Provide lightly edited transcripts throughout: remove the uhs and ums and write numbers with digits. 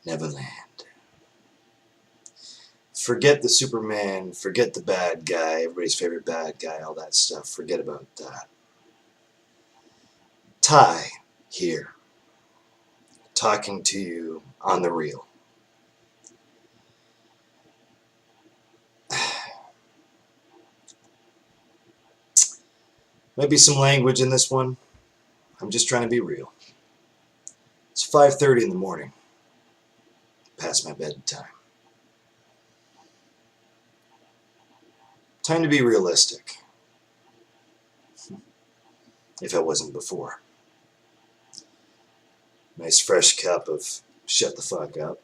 Neverland. Forget the Superman, forget the bad guy, everybody's favorite bad guy, all that stuff. Forget about that. Ty here, talking to you on the real. Might be some language in this one. I'm just trying to be real. It's 5:30 in the morning, past my bedtime. Time to be realistic, if I wasn't before. Nice fresh cup of shut the fuck up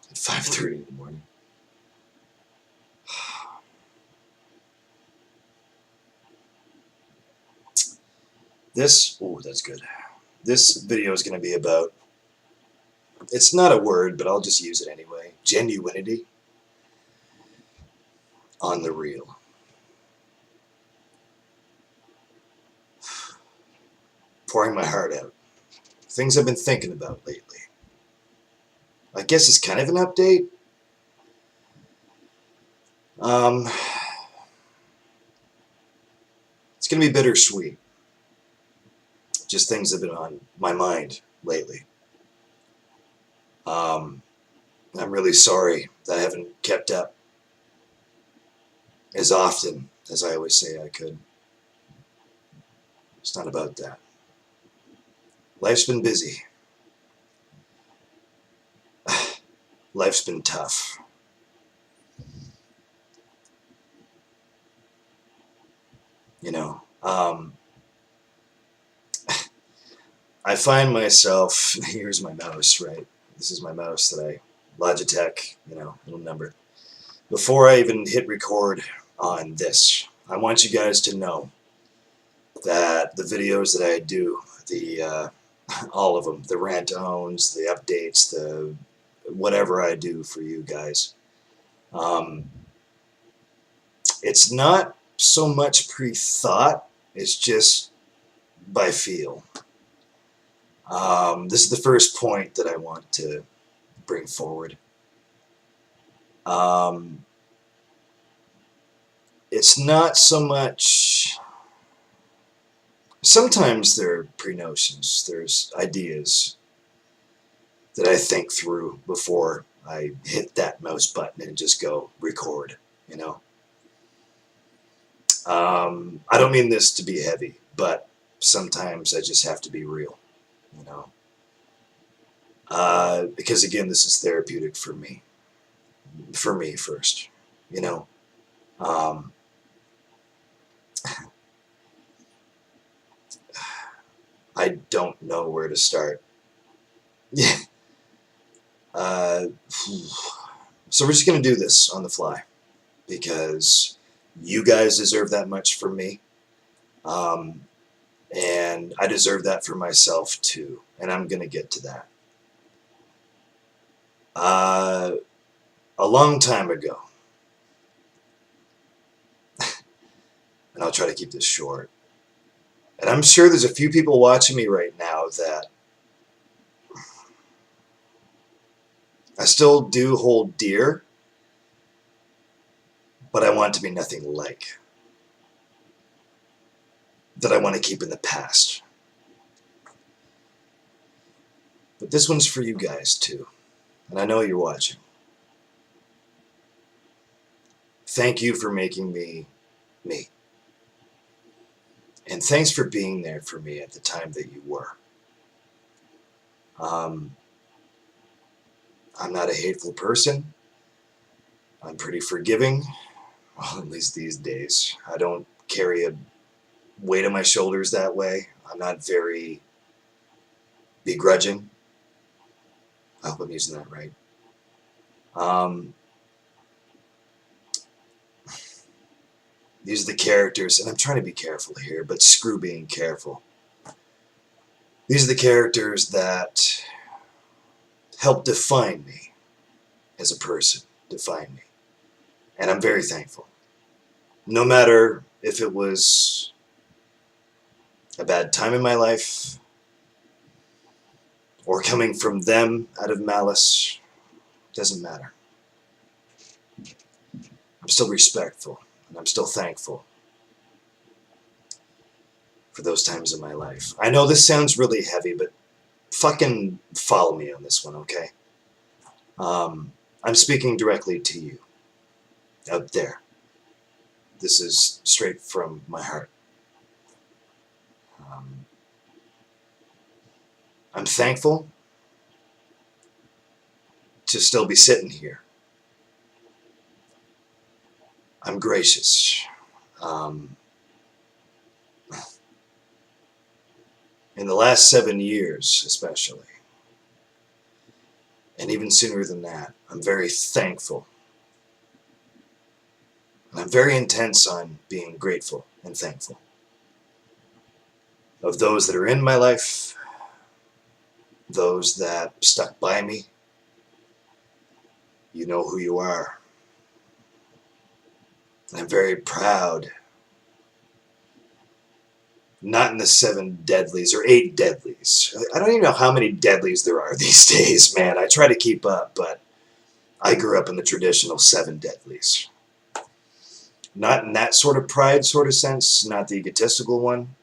at 5:30 in the morning. That's good. This video is going to be about, it's not a word, but I'll just use it anyway. Genuinity on the real. Pouring my heart out. Things I've been thinking about lately. I guess it's kind of an update. It's going to be bittersweet. Just things that have been on my mind lately. I'm really sorry that I haven't kept up as often as I always say I could. It's not about that. Life's been busy. Life's been tough. You know, I find myself, here's my mouse, right? This is my mouse that I, Logitech, little number. Before I even hit record on this, I want you guys to know that the videos that I do, all of them, the rant-owns, the updates, the whatever I do for you guys, it's not so much pre-thought, it's just by feel. This is the first point that I want to bring forward. It's not so much, sometimes there are pre-notions, there's ideas that I think through before I hit that mouse button and just go record, I don't mean this to be heavy, but sometimes I just have to be real, because again, this is therapeutic for me first, I don't know where to start. Yeah. So we're just going to do this on the fly because you guys deserve that much from me. And I deserve that for myself too. And I'm going to get to that. A long time ago, and I'll try to keep this short, and I'm sure there's a few people watching me right now that I still do hold dear, but I want to be nothing like. That I want to keep in the past. But this one's for you guys too, and I know you're watching. Thank you for making me me. And thanks for being there for me at the time that you were. I'm not a hateful person. I'm pretty forgiving. Well, at least these days. I don't carry a weight on my shoulders that way. I'm not very begrudging. I hope I'm using that right. These are the characters, and I'm trying to be careful here, but screw being careful. These are the characters that help define me as a person, define me. And I'm very thankful. No matter if it was a bad time in my life, or coming from them out of malice, doesn't matter. I'm still respectful, and I'm still thankful for those times in my life. I know this sounds really heavy, but fucking follow me on this one, okay? I'm speaking directly to you, out there. This is straight from my heart. I'm thankful to still be sitting here. I'm gracious. In the last 7 years, especially, and even sooner than that, I'm very thankful. And I'm very intense on being grateful and thankful of those that are in my life, those that stuck by me. You know who you are. And I'm very proud. Not in the 7 deadlies or 8 deadlies. I don't even know how many deadlies there are these days, man. I try to keep up, but I grew up in the traditional 7 deadlies. Not in that sort of pride sort of sense, not the egotistical one,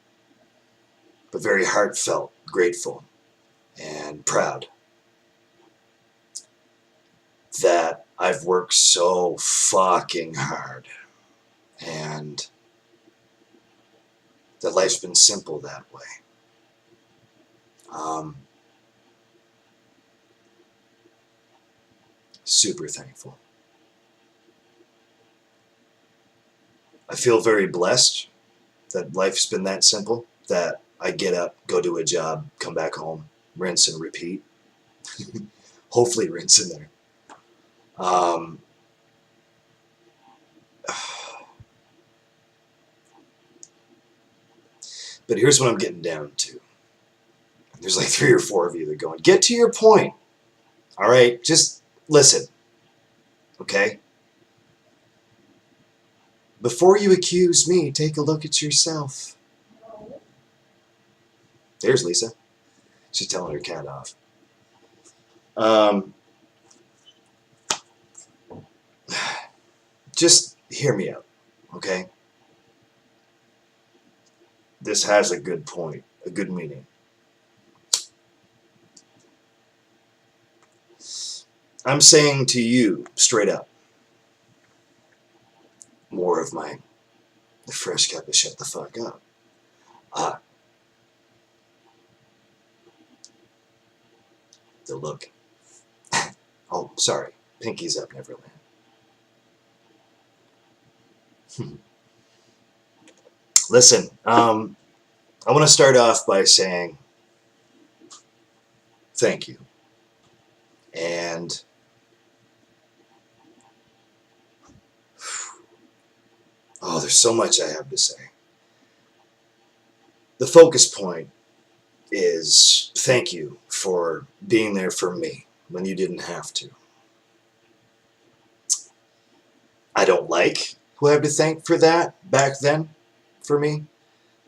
but very heartfelt, grateful, and proud that I've worked so fucking hard and that life's been simple that way. Super thankful. I feel very blessed that life's been that simple, that I get up, go do a job, come back home, rinse and repeat. Hopefully rinse in there. But here's what I'm getting down to. There's like 3 or 4 of you that are going, get to your point. All right, just listen. Okay? Before you accuse me, take a look at yourself. There's Lisa. She's telling her cat off. Just hear me out, okay? This has a good point, a good meaning. I'm saying to you, straight up, more of my fresh cup of shut the fuck up. The look. Oh, sorry. Pinky's up, Neverland. Listen, I want to start off by saying thank you. And oh, there's so much I have to say. The focus point is thank you for being there for me when you didn't have to. I don't like who I have to thank for that back then for me,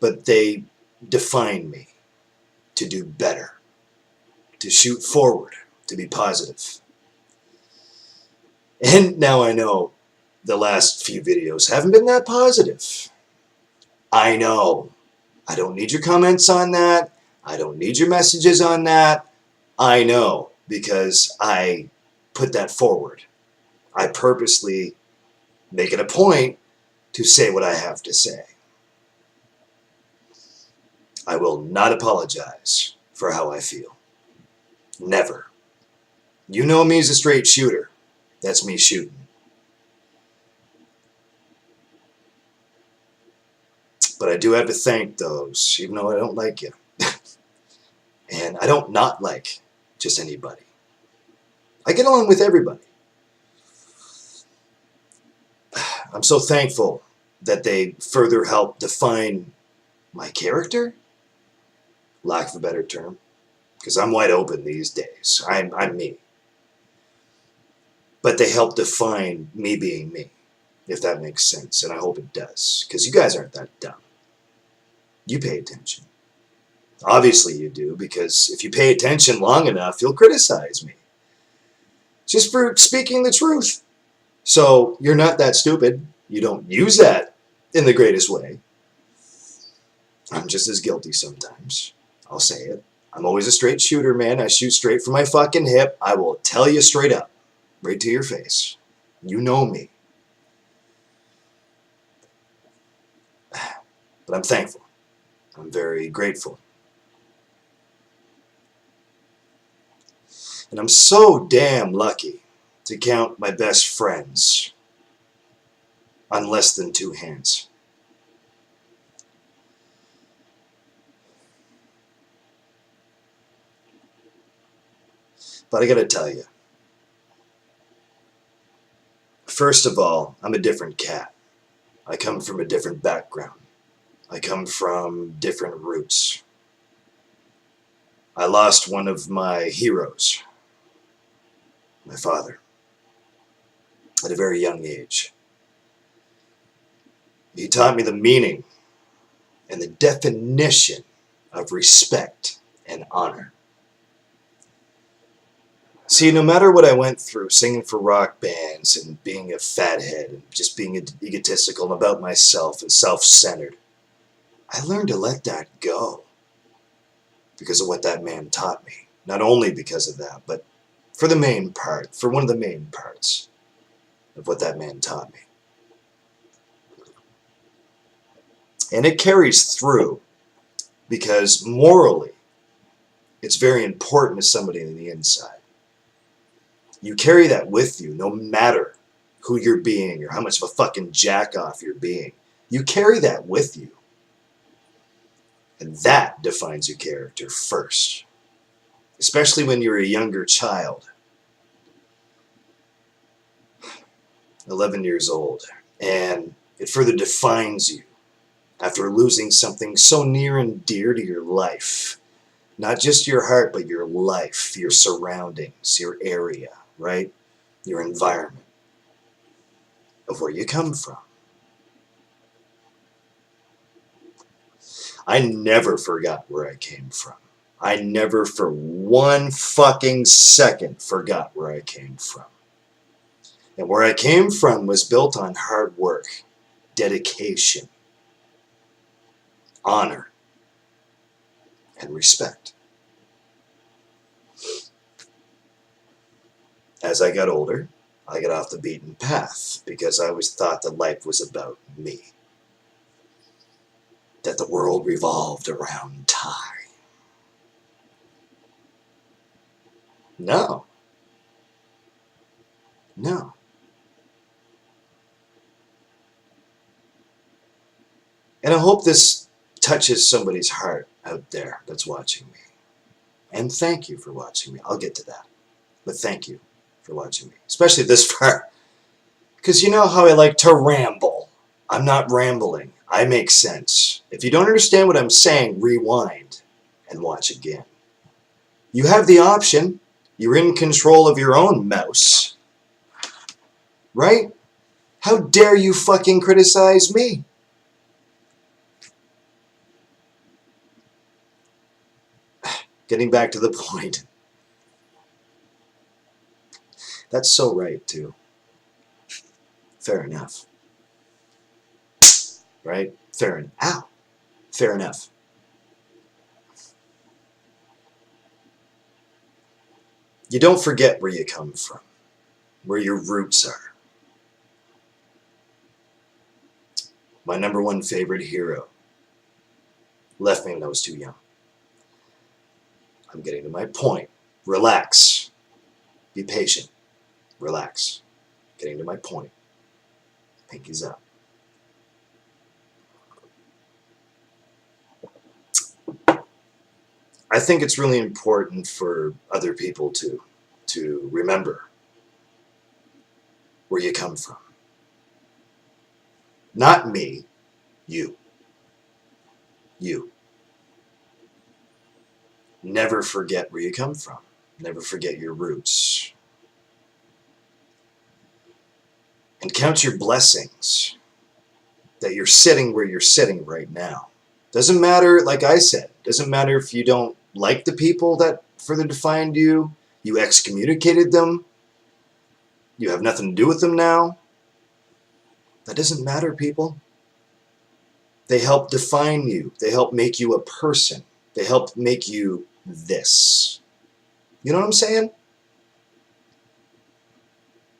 but they define me to do better, to shoot forward, to be positive. And now I know the last few videos haven't been that positive. I know. I don't need your comments on that. I don't need your messages on that. I know, because I put that forward. I purposely make it a point to say what I have to say. I will not apologize for how I feel. Never. You know me as a straight shooter. That's me shooting. But I do have to thank those, even though I don't like you. And I don't not like just anybody. I get along with everybody. I'm so thankful that they further help define my character, lack of a better term, because I'm wide open these days. I'm me. But they help define me being me, if that makes sense, and I hope it does, because you guys aren't that dumb. You pay attention. Obviously you do, because if you pay attention long enough, you'll criticize me. Just for speaking the truth. So you're not that stupid. You don't use that in the greatest way. I'm just as guilty sometimes. I'll say it. I'm always a straight shooter, man. I shoot straight from my fucking hip. I will tell you straight up. Right to your face. You know me. But I'm thankful. I'm very grateful. And I'm so damn lucky to count my best friends on less than two hands. But I gotta tell you, first of all, I'm a different cat. I come from a different background. I come from different roots. I lost one of my heroes, my father, at a very young age. He taught me the meaning and the definition of respect and honor. See, no matter what I went through, singing for rock bands and being a fathead and just being egotistical about myself and self-centered, I learned to let that go because of what that man taught me. Not only because of that, but for one of the main parts of what that man taught me. And it carries through because morally, it's very important to somebody on the inside. You carry that with you no matter who you're being or how much of a fucking jack-off you're being. You carry that with you. And that defines your character first. Especially when you're a younger child. 11 years old. And it further defines you after losing something so near and dear to your life. Not just your heart, but your life, your surroundings, your area, right? Your environment of where you come from. I never forgot where I came from. I never for one fucking second forgot where I came from. And where I came from was built on hard work, dedication, honor, and respect. As I got older, I got off the beaten path because I always thought that life was about me. That the world revolved around time. No. No. And I hope this touches somebody's heart out there that's watching me. And thank you for watching me. I'll get to that. But thank you for watching me. Especially this far. Because you know how I like to ramble. I'm not rambling. I make sense. If you don't understand what I'm saying, rewind and watch again. You have the option. You're in control of your own mouse. Right? How dare you fucking criticize me? Getting back to the point. That's so right, too. Fair enough. Right? Fair enough. Ow! Fair enough. You don't forget where you come from, where your roots are. My number one favorite hero left me when I was too young. I'm getting to my point. Relax. Be patient. Relax. Getting to my point. Pinkies up. I think it's really important for other people to remember where you come from. Not me, you. You. Never forget where you come from. Never forget your roots. And count your blessings that you're sitting where you're sitting right now. Doesn't matter, like I said, doesn't matter if you don't like the people that further defined you, you excommunicated them, you have nothing to do with them now. That doesn't matter, people. They help define you. They help make you a person. They help make you this. You know what I'm saying? You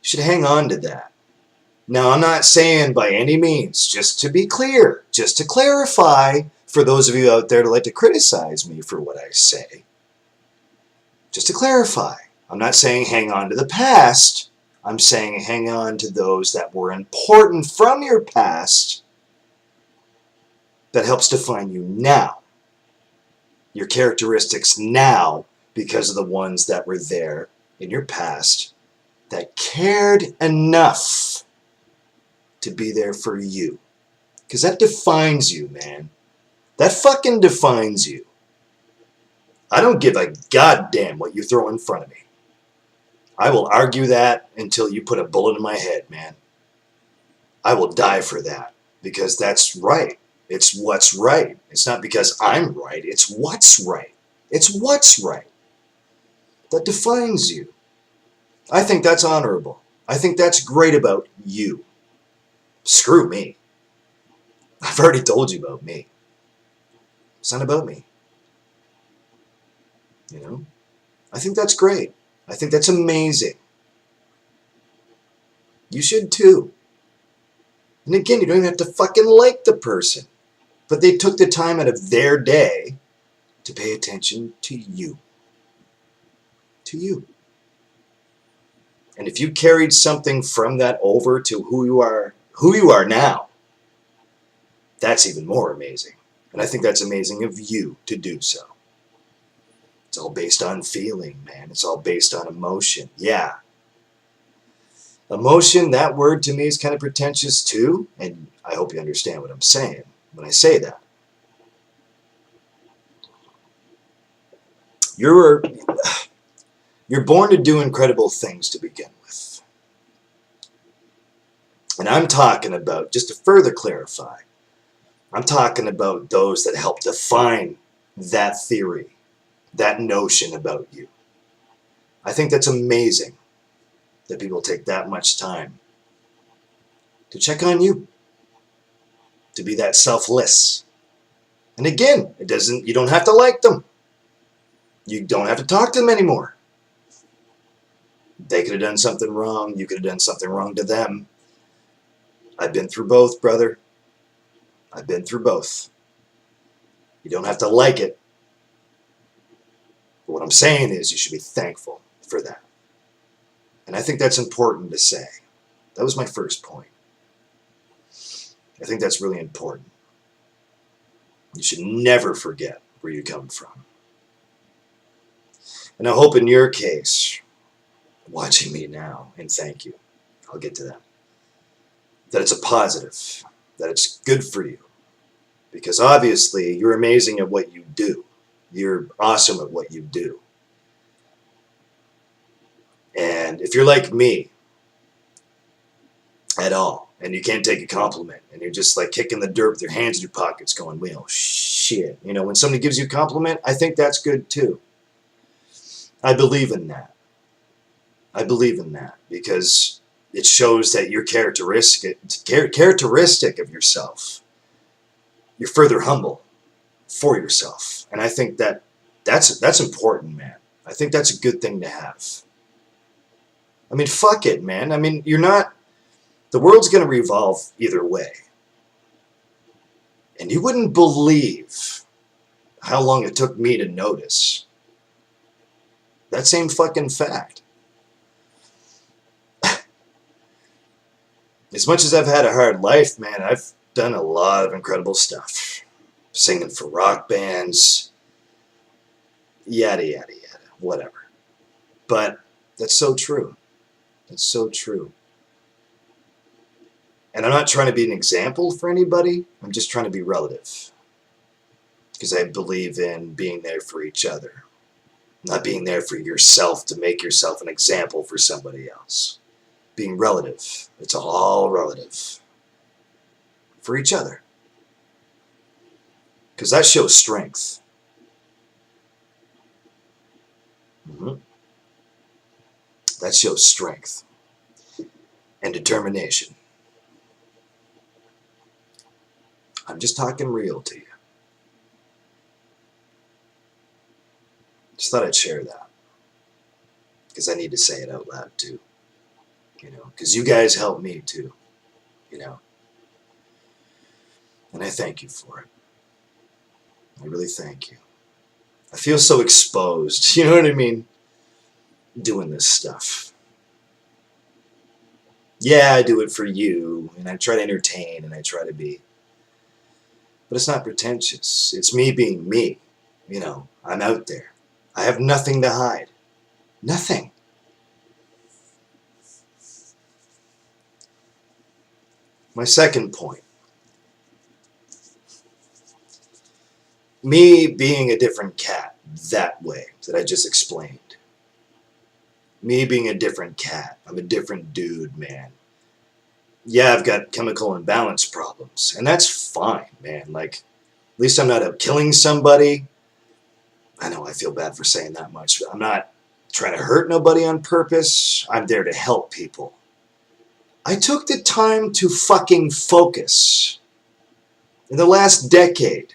should hang on to that. Now, I'm not saying by any means, just to be clear, just to clarify, for those of you out there that like to criticize me for what I say, just to clarify, I'm not saying hang on to the past. I'm saying hang on to those that were important from your past that helps define you now. Your characteristics now because of the ones that were there in your past that cared enough to be there for you. Because that defines you, man. That fucking defines you. I don't give a goddamn what you throw in front of me. I will argue that until you put a bullet in my head, man. I will die for that. Because that's right. It's what's right. It's not because I'm right. It's what's right. It's what's right. That defines you. I think that's honorable. I think that's great about you. Screw me. I've already told you about me. It's not about me. You know? I think that's great. I think that's amazing. You should too. And again, you don't even have to fucking like the person. But they took the time out of their day to pay attention to you. To you. And if you carried something from that over to who you are now, that's even more amazing. And I think that's amazing of you to do so. It's all based on feeling, man. It's all based on emotion. Yeah. Emotion, that word to me is kind of pretentious too. And I hope you understand what I'm saying when I say that. You're born to do incredible things to begin with. And I'm talking about, just to further clarify, I'm talking about those that help define that theory, that notion about you. I think that's amazing that people take that much time to check on you, to be that selfless. And again, you don't have to like them. You don't have to talk to them anymore. They could have done something wrong. You could have done something wrong to them. I've been through both, brother. I've been through both. You don't have to like it. But what I'm saying is you should be thankful for that. And I think that's important to say. That was my first point. I think that's really important. You should never forget where you come from. And I hope in your case, watching me now, and thank you, I'll get to that it's a positive, that it's good for you. Because obviously, you're amazing at what you do. You're awesome at what you do. And if you're like me at all, and you can't take a compliment, and you're just like kicking the dirt with your hands in your pockets going, well, shit. You know, when somebody gives you a compliment, I think that's good too. I believe in that. I believe in that because it shows that you're characteristic of yourself. You're further humble for yourself. And I think that's important, man. I think that's a good thing to have. I mean, fuck it, man. I mean, the world's going to revolve either way. And you wouldn't believe how long it took me to notice that same fucking fact. As much as I've had a hard life, man, I've done a lot of incredible stuff. Singing for rock bands, yada, yada, yada, whatever. But that's so true. That's so true. And I'm not trying to be an example for anybody. I'm just trying to be relative. Because I believe in being there for each other. Not being there for yourself to make yourself an example for somebody else. Being relative. It's all relative. For each other. Because that shows strength. That shows strength and determination. I'm just talking real to you. Just thought I'd share that. Because I need to say it out loud too. Because you guys help me too. And I thank you for it. I really thank you. I feel so exposed, you know what I mean? Doing this stuff. Yeah, I do it for you, and I try to entertain, and I try to be. But it's not pretentious. It's me being me. I'm out there. I have nothing to hide. Nothing. My second point. Me being a different cat that way that I just explained. Me being a different cat. I'm a different dude, man. Yeah, I've got chemical imbalance problems, and that's fine, man. At least I'm not out killing somebody. I know I feel bad for saying that much. I'm not trying to hurt nobody on purpose. I'm there to help people. I took the time to fucking focus in the last decade,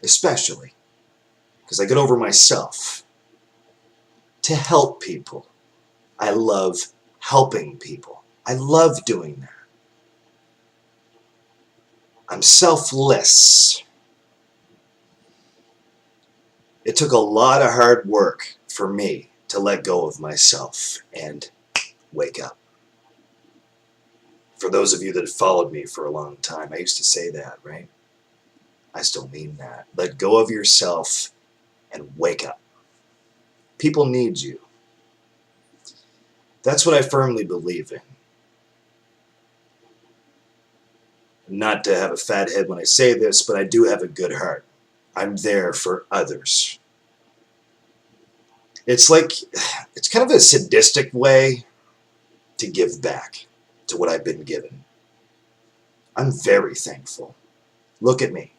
especially, because I got over myself, to help people. I love helping people. I love doing that. I'm selfless. It took a lot of hard work for me to let go of myself and wake up. For those of you that have followed me for a long time, I used to say that, right? I still mean that. Let go of yourself and wake up. People need you. That's what I firmly believe in. Not to have a fat head when I say this, but I do have a good heart. I'm there for others. It's kind of a sadistic way to give back to what I've been given. I'm very thankful. Look at me,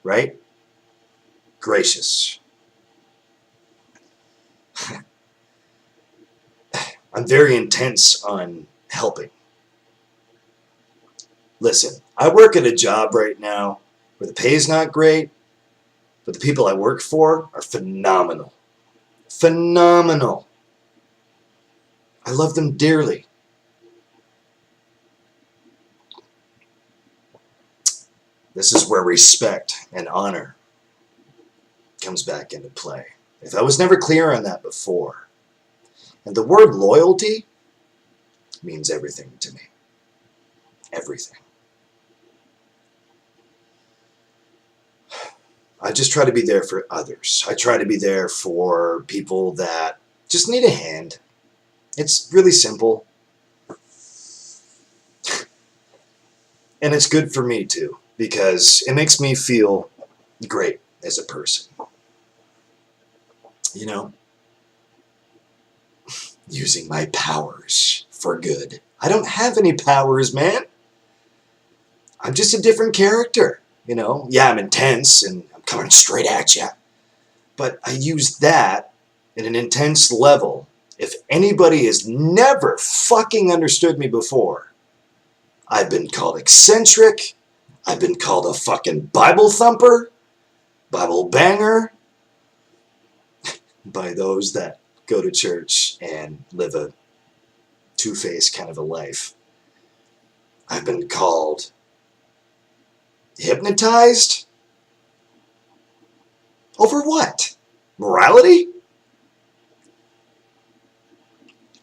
right? Gracious. I'm very intense on helping. Listen, I work at a job right now where the pay's not great, but the people I work for are phenomenal. Phenomenal. I love them dearly. This is where respect and honor comes back into play. If I was never clear on that before. And the word loyalty means everything to me. Everything. I just try to be there for others. I try to be there for people that just need a hand. It's really simple. And it's good for me too, because it makes me feel great as a person. Using my powers for good. I don't have any powers, man. I'm just a different character. Yeah, I'm intense and I'm coming straight at you. But I use that at an intense level. If anybody has never fucking understood me before, I've been called eccentric. I've been called a fucking Bible thumper, Bible banger, by those that go to church and live a two-faced kind of a life. I've been called hypnotized? Over what? Morality?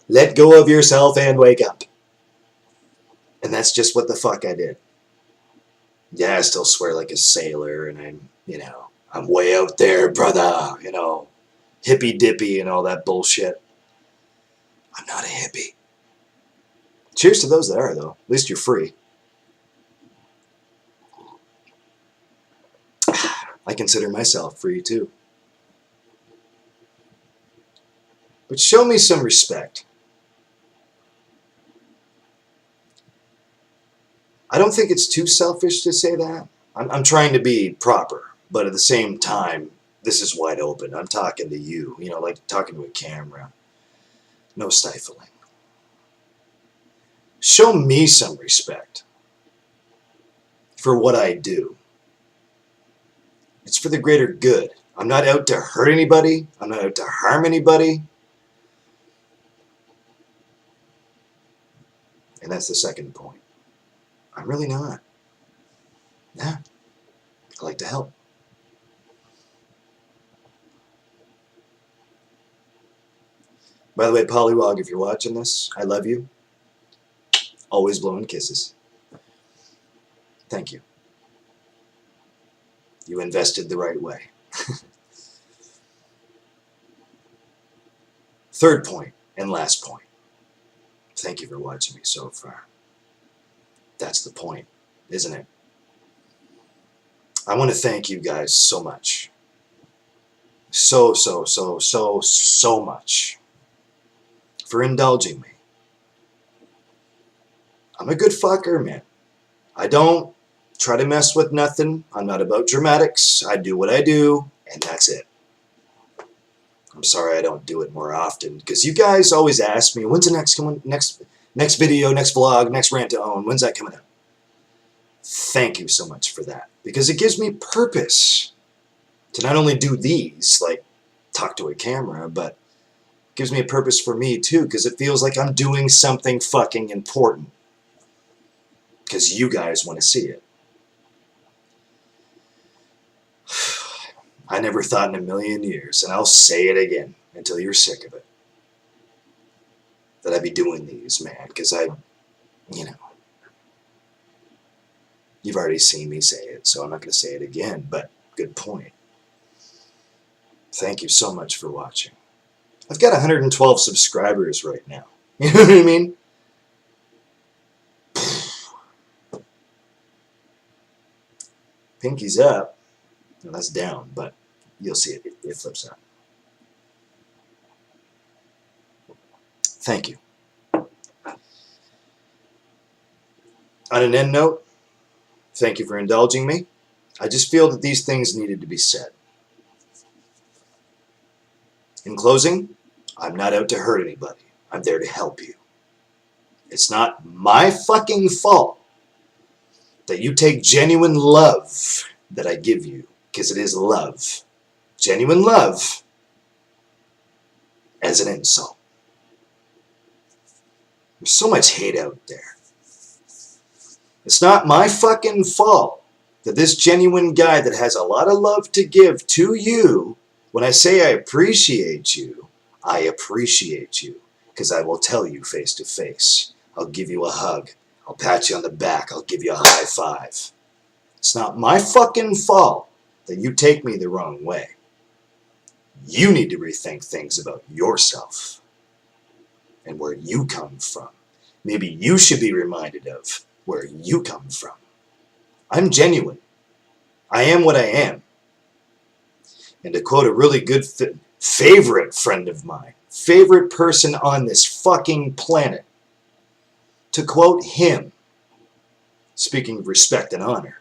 Let go of yourself and wake up. And that's just what the fuck I did. Yeah, I still swear like a sailor, and I'm way out there, brother, hippy dippy and all that bullshit. I'm not a hippie. Cheers to those that are, though. At least you're free. I consider myself free, too. But show me some respect. I don't think it's too selfish to say that. I'm trying to be proper. But at the same time, this is wide open. I'm talking to you, like talking to a camera. No stifling. Show me some respect for what I do. It's for the greater good. I'm not out to hurt anybody. I'm not out to harm anybody. And that's the second point. I'm really not. Yeah, I like to help. By the way, Pollywog, if you're watching this, I love you. Always blowing kisses. Thank you. You invested the right way. Third point and last point. Thank you for watching me so far. That's the point, isn't it? I want to thank you guys so much. So much for indulging me. I'm a good fucker, man. I don't try to mess with nothing. I'm not about dramatics. I do what I do, and that's it. I'm sorry I don't do it more often, because you guys always ask me, when's the next video, next vlog, next rant to own, when's that coming out? Thank you so much for that, because it gives me purpose to not only do these, like talk to a camera, but it gives me a purpose for me too, because it feels like I'm doing something fucking important, because you guys want to see it. I never thought in a million years, and I'll say it again until you're sick of it, that I'd be doing these, man, because you've already seen me say it, so I'm not going to say it again, but good point. Thank you so much for watching. I've got 112 subscribers right now. You know what I mean? Pinky's up. No, that's down, but you'll see it flips up. Thank you. On an end note, thank you for indulging me. I just feel that these things needed to be said. In closing, I'm not out to hurt anybody. I'm there to help you. It's not my fucking fault that you take genuine love that I give you, because it is love. Genuine love as an insult. There's so much hate out there. It's not my fucking fault that this genuine guy that has a lot of love to give to you, when I say I appreciate you, because I will tell you face to face. I'll give you a hug. I'll pat you on the back. I'll give you a high five. It's not my fucking fault that you take me the wrong way. You need to rethink things about yourself and where you come from. Maybe you should be reminded of where you come from. I'm genuine. I am what I am. And to quote a really good favorite friend of mine, favorite person on this fucking planet, to quote him, speaking of respect and honor,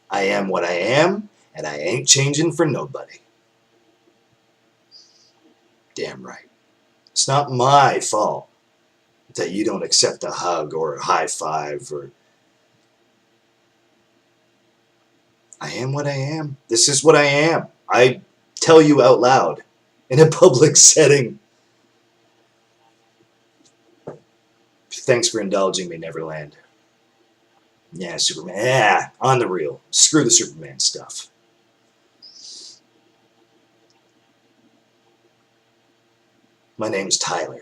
I am what I am, and I ain't changing for nobody. Damn right. It's not my fault that you don't accept a hug or a high five or... I am what I am. This is what I am. I tell you out loud in a public setting. Thanks for indulging me, Neverland. Yeah, Superman. Yeah, on the real. Screw the Superman stuff. My name's Tyler.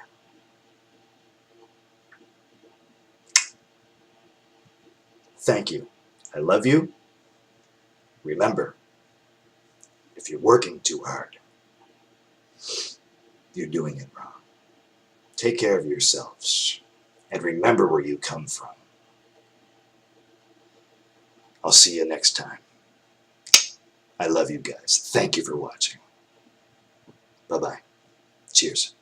Thank you. I love you. Remember, if you're working too hard, you're doing it wrong. Take care of yourselves and remember where you come from. I'll see you next time. I love you guys. Thank you for watching. Bye-bye. Cheers.